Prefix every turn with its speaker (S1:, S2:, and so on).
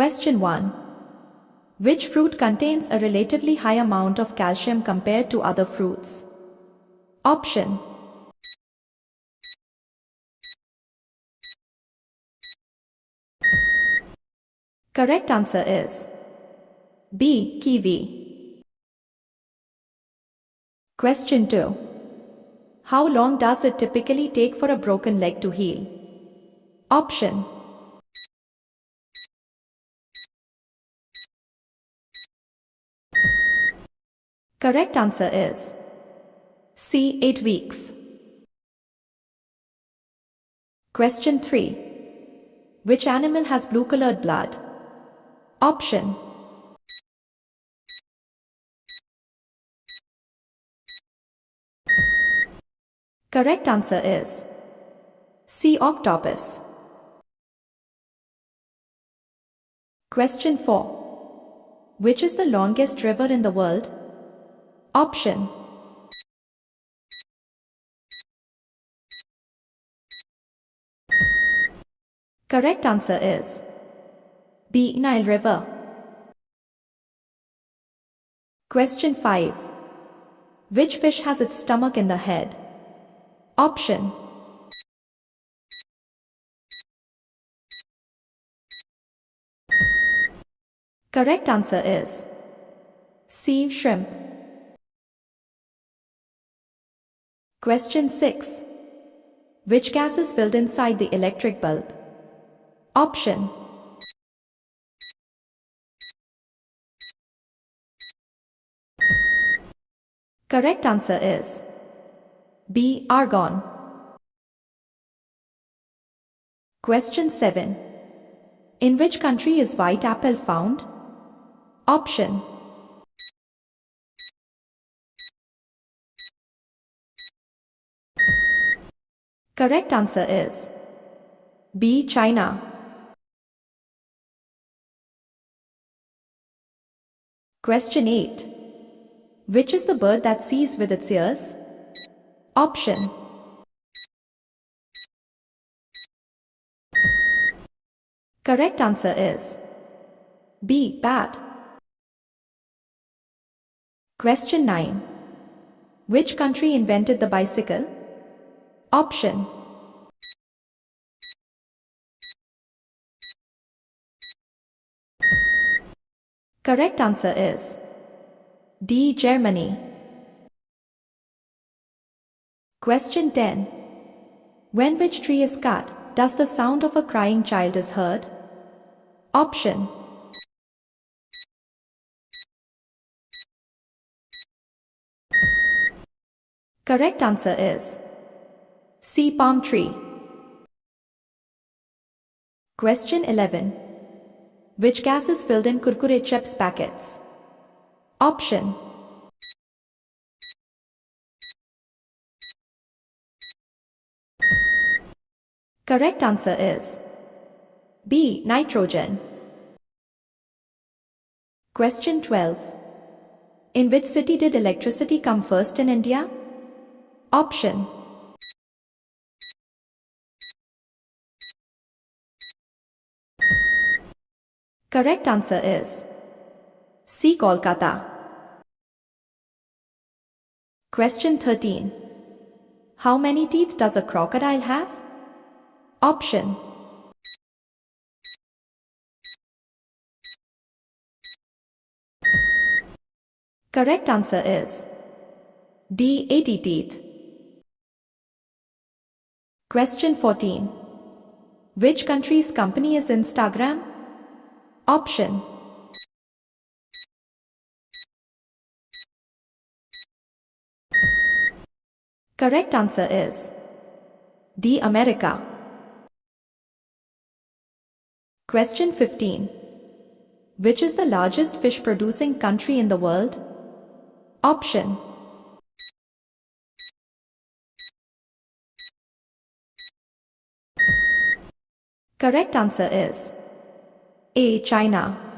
S1: Question 1. Which fruit contains a relatively high amount of calcium compared to other fruits? Option. Correct answer is B. Kiwi. Question 2. How long does it typically take for a broken leg to heal? Option. Correct answer is C. 8 weeks. Question 3. Which animal has blue-colored blood? Option. Correct answer is C. Octopus. Question 4. Which is the longest river in the world? Option. Correct answer is B. Nile River. Question 5. Which fish has its stomach in the head? Option. Correct answer is C. Shrimp. Question 6. Which gas is filled inside the electric bulb? Option. Correct answer is B. Argon. Question 7. In which country is white apple found? Option. Correct answer is B. China. Question 8. Which is the bird that sees with its ears? Option. Correct answer is B. Bat. Question 9. Which country invented the bicycle? Option. Correct answer is D. Germany. Question 10. When which tree is cut, does the sound of a crying child is heard? Option. Correct answer is C. Palm tree. Question 11. Which gas is filled in Kurkure chips packets? Option. Correct answer is B. Nitrogen. Question 12. In which city did electricity come first in India? Option. Correct answer is C. Kolkata. Question 13. How many teeth does a crocodile have? Option. Correct answer is D. 80 teeth. Question 14. Which country's company is Instagram? Option. Correct answer is D. America. Question 15. Which is the largest fish producing country in the world? Option. Correct answer is A. China.